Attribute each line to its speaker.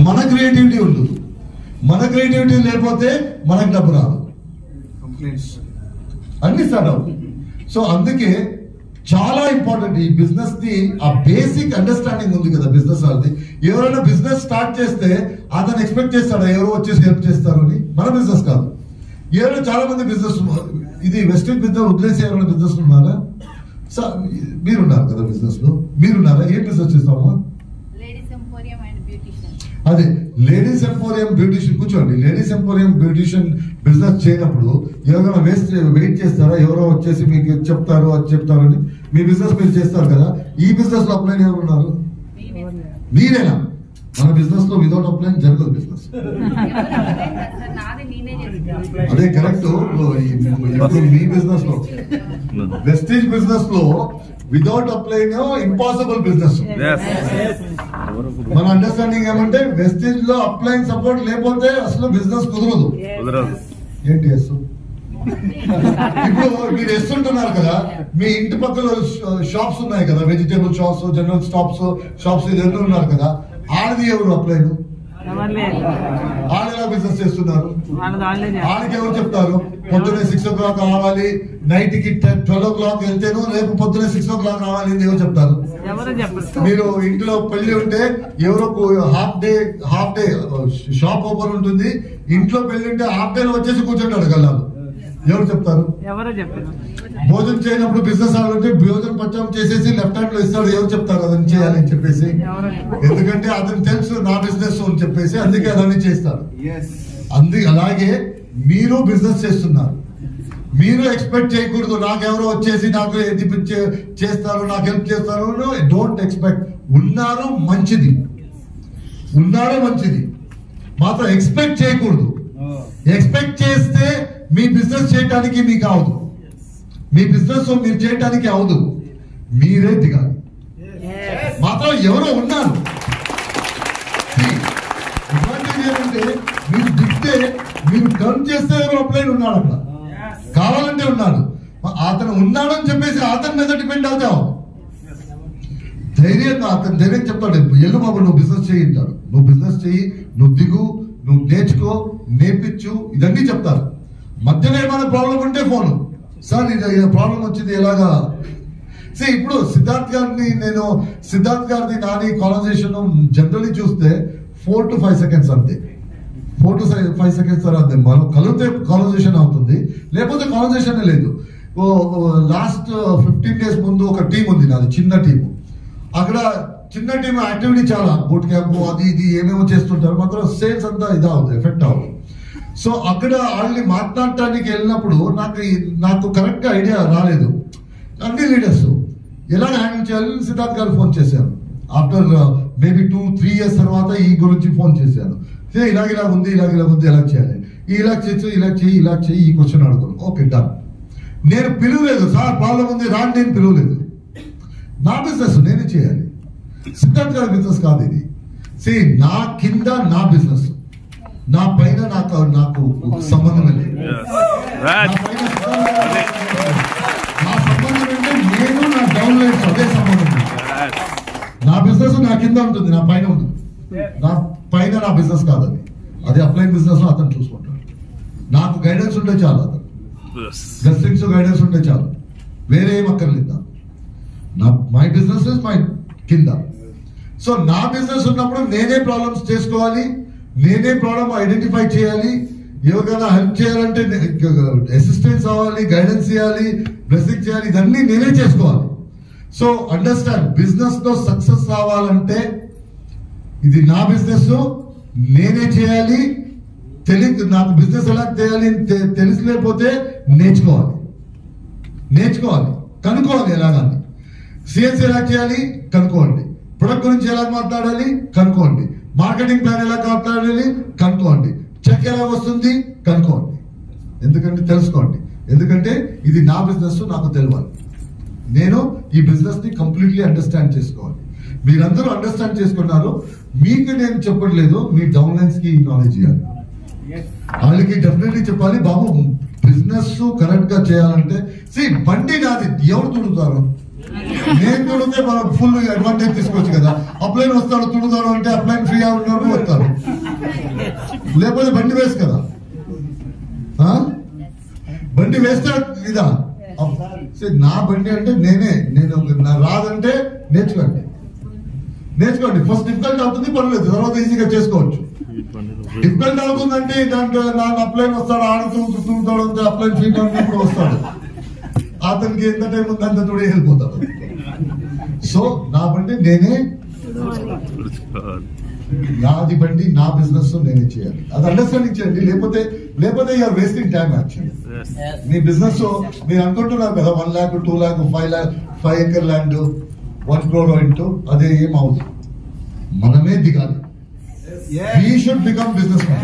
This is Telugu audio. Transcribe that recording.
Speaker 1: మన క్రియేటివిటీ ఉండదు. మన క్రియేటివిటీ లేకపోతే మనకు డబ్బు రాదు, అన్ని స్టార్ట్ అవుతుంది. సో అందుకే చాలా ఇంపార్టెంట్ ఈ బిజినెస్ ని, ఆ బేసిక్ అండర్స్టాండింగ్ ఉంది కదా బిజినెస్ వాళ్ళది. ఎవరైనా బిజినెస్ స్టార్ట్ చేస్తే అతను ఎక్స్పెక్ట్ చేస్తాడా ఎవరో వచ్చేసి హెల్ప్ చేస్తారు అని? మన బిజినెస్ కాదు. ఎవరైనా చాలా మంది బిజినెస్, ఇది వెస్టర్న్ బిజినెస్ వదిలేసి ఎవరైనా బిజినెస్ ఉన్నారా? మీరున్నారు కదా బిజినెస్ లో, మీరున్నారా? ఏం బిజినెస్ చేస్తామా? అదే లేడీస్ ఎంపోరియం బ్యూటిషియన్. కూర్చోండి. లేడీస్ ఎంపోరియం బ్యూటిషియన్ బిజినెస్ చేయనప్పుడు ఎవరైనా వెయిట్ చేస్తారా? ఎవరో వచ్చేసి మీకు చెప్తారు అది చెప్తారు అని మీ బిజినెస్ మీరు చేస్తారు కదా. ఈ బిజినెస్ లో అప్లైన్ ఎవరు ఉన్నారు? మీరేనా? మన బిజినెస్ లో వితౌట్ అప్లైన్ జరగదు బిజినెస్. అదే కరెక్ట్. ఇప్పుడు మీ బిజినెస్ లో, వెస్టేజ్ బిజినెస్ లో వితౌట్ అప్లైన్ ఇంపాసిబుల్ బిజినెస్. మన అండర్స్టాండింగ్ ఏమంటే వెస్టేజ్ లో అప్లైన్ సపోర్ట్ లేకపోతే అసలు బిజినెస్ కుదరదు. ఏంటి ఎస్? ఇప్పుడు మీరు ఎస్తుంటున్నారు కదా, మీ ఇంటి పక్కల షాప్స్ ఉన్నాయి కదా, వెజిటేబుల్ షాప్స్, జనరల్ షాప్స్ ఇవన్నీ ఉన్నారు కదా, ఆడది ఎవరు అప్లైన్? వాళ్ళు ఎలా బిజినెస్ చేస్తున్నారు? వాళ్ళకి ఎవరు చెప్తారు? పొద్దున్నే 6 o'clock రావాలి, నైట్ కి 12 o'clock వెళ్తేను రేపు పొద్దున్నే 6 o'clock రావాలి అని ఎవరు చెప్తారు? మీరు ఇంట్లో పెళ్లి ఉంటే ఎవరో హాఫ్ డే షాప్ ఓపెన్ ఉంటుంది, ఇంట్లో పెళ్లి ఉంటే హాఫ్ డే వచ్చేసి కూర్చుంటాడు గల్లాలు. ఎవరు చెప్తారు? భోజనం చేయనప్పుడు బిజినెస్ ఆడుంటే భోజనం పచ్చం చేసేసి లెఫ్ట్ హ్యాండ్ లో ఇస్తాడు. ఎవరు చెప్తారు అదని చేయాలని చెప్పేసి? ఎందుకంటే అతను తెలుసు నా బిజినెస్ అని చెప్పేసి, అందుకే అదన్నీ చేస్తారు. అలాగే మీరు బిజినెస్ చేస్తున్నారు, మీరు ఎక్స్పెక్ట్ చేయకూడదు నాకెవరో వచ్చేసి నాకు చేస్తారు, నాకు హెల్ప్ చేస్తారు. Don't expect. ఉన్నారు మంచిది మాత్రం ఎక్స్పెక్ట్ చేయకూడదు. ఎక్స్పెక్ట్ చేస్తే మీ బిజినెస్ చేయడానికి మీకు అవదు, మీ బిజినెస్ మీరు చేయడానికి అవదు. మీరే దిగాలి. మాత్రం ఎవరో ఉన్నారు. ఏంటంటే మీరు దిగితే, మీరు టర్న్ చేస్తే ఎవరో అప్లైన్ ఉన్నాడు అక్కడ, కావాలంటే ఉన్నాడు. అతను ఉన్నాడని చెప్పేసి అతని మీద డిపెండ్ అవుతావు. ధైర్యంగా అతను ధైర్యం చెప్తాడు, ఎల్లు బాబు నువ్వు బిజినెస్ చేయింటాడు, నువ్వు బిజినెస్ చెయ్యి, నువ్వు దిగు, నువ్వు నేర్చుకో, నేర్పించు, ఇదన్నీ చెప్తారు. మధ్యలో ఏమైనా ప్రాబ్లం ఉంటే ఫోన్, సార్ ఇది ప్రాబ్లం వచ్చింది ఎలాగా. ఇప్పుడు సిద్ధార్థ్ గారిది నాని కాన్వర్సేషన్ జనరల్లీ చూస్తే 4 to 5 seconds అంతే. 4 to 5 seconds తర్వాత మనం కలిగితే కాన్వర్సేషన్ అవుతుంది, లేకపోతే కాన్వర్సేషన్ లేదు. లాస్ట్ 15 days ముందు ఒక టీం ఉంది నాది, చిన్న టీం. అక్కడ చిన్న టీం యాక్టివిటీ చాలా, బూట్ క్యాంప్ అది ఇది ఏమేమో చేస్తుంటారు, మాత్రం సేల్స్ అంతా ఇది అవుతుంది, ఎఫెక్ట్ అవుతుంది. సో అక్కడ వాళ్ళని మాట్లాడటానికి వెళ్ళినప్పుడు నాకు కరెక్ట్ గా ఐడియా రాలేదు. అన్ని లీడర్స్ ఎలా హ్యాండిల్ చేయాలని సిద్ధార్థ్ గారు ఫోన్ చేశారు. ఆఫ్టర్ మేబీ 2-3 years తర్వాత ఈ గురించి ఫోన్ చేశాను. ఇలాగ ఉంది ఎలా చేయాలి, ఇలా చేయి ఈ క్వశ్చన్ అడుగుతాను. Okay done. నేను పిలువలేదు, సార్ ప్రాబ్లం ఉంది రాండి, నేను పిలువలేదు. నా బిజినెస్ నేనే చేయాలి, సిద్ధార్థ్ గారి బిజినెస్ కాదు ఇది. నా కింద నా బిజినెస్, నా పైన నాకు సంబంధం లేదు. నా సంబంధం అంటే నేను నా డౌన్ లైన్స్ అదే సంబంధం. నా బిజినెస్ నా కింద ఉంటుంది, నా పైన ఉంటుంది. నా పైన నా బిజినెస్ కాదు అది అప్లైన్ బిజినెస్ లో అతను చూసుకుంటాడు. నాకు గైడెన్స్ ఉంటే చాలు, అతను బ్లెస్సింగ్స్ గైడెన్స్ ఉంటే చాలు, వేరే ఏం అక్కర్లేదు. మై బిజినెస్ ఇస్ మై కింద. సో నా బిజినెస్ ఉన్నప్పుడు నేనే ప్రాబ్లమ్స్ చేసుకోవాలి, నేనే ప్రాబ్లమ్ ఐడెంటిఫై చేయాలి. ఎవరికైనా హెల్ప్ చేయాలంటే అసిస్టెన్స్ అవ్వాలి, గైడెన్స్ చేయాలి, బ్లెస్సింగ్ చేయాలి, ఇదన్నీ నేనే చేసుకోవాలి. సో అండర్స్టాండ్, బిజినెస్ లో సక్సెస్ రావాలంటే ఇది నా బిజినెస్, నేనే చేయాలి. నాకు బిజినెస్ ఎలా చేయాలి తెలిసిలేకపోతే నేర్చుకోవాలి, కనుక్కోవాలి. ఎలాగని సేల్స్ ఎలా చేయాలి కనుక్కోండి, ప్రొడక్ట్ గురించి ఎలా మాట్లాడాలి కనుక్కోండి, మార్కెటింగ్ ప్లాన్ ఎలా మాట్లాడాలి కనుక్కోండి, చెక్ ఎలా వస్తుంది కనుక్కోండి. తెలుసుకోండి. ఎందుకంటే ఇది నా బిజినెస్, నాకు తెలియాలి. నేను ఈ బిజినెస్ ని కంప్లీట్లీ అండర్స్టాండ్ చేసుకోవాలి. మీరందరూ అండర్స్టాండ్ చేసుకున్నారు. మీకు నేను చెప్పట్లేదు, మీ డౌన్ లైన్స్ కి నాలెడ్జ్ ఇవ్వాలి. వాళ్ళకి డెఫినెట్లీ చెప్పాలి, బాబు బిజినెస్ కరెక్ట్ గా చేయాలంటే బండి నాది, ఎవరు తుడుతారు? నేను తుడితే మనం ఫుల్ అడ్వాంటేజ్ తీసుకోవచ్చు కదా. అప్లైన్ వస్తాడు తుడుతాడు అంటే అప్లైన్ ఫ్రీగా ఉన్నాడు వస్తాడు. లేకపోతే బండి వేస్ట్ కదా, బండి వేస్ట్ ఇదా? నా బండి అంటే నేను రాదంటే నేర్చుకోండి. ఫస్ట్ డిఫికల్ట్ అవుతుంది, పర్లేదు, తర్వాత ఈజీగా చేసుకోవచ్చు. డిఫికల్ట్ అవుతుందంటే దాంట్లో నాకు అప్లైన్ వస్తాడు, ఆడుతూ తూడుతాడు, అప్లైన్ ఫీట్ అన్నప్పుడు వస్తాడు, అతనికి ఎంత టైం ఉంది అంత తోడే వెళ్ళిపోతాడు. సో నా బండి నాది బండి, నా బిజినెస్ నేనే చేయాలి. అది అండర్స్టాండింగ్ చేయండి. లేకపోతే యూఆర్ వేస్టింగ్ టైం. యాక్చువల్లీ మీ బిజినెస్ మీరు అనుకుంటున్నారు కదా 1 lakh, 2 lakh, 5 lakh, 5 acre land 1 crore into, అదే ఏం అవుతుంది. మనమే దిగాలి. We should become businessmen.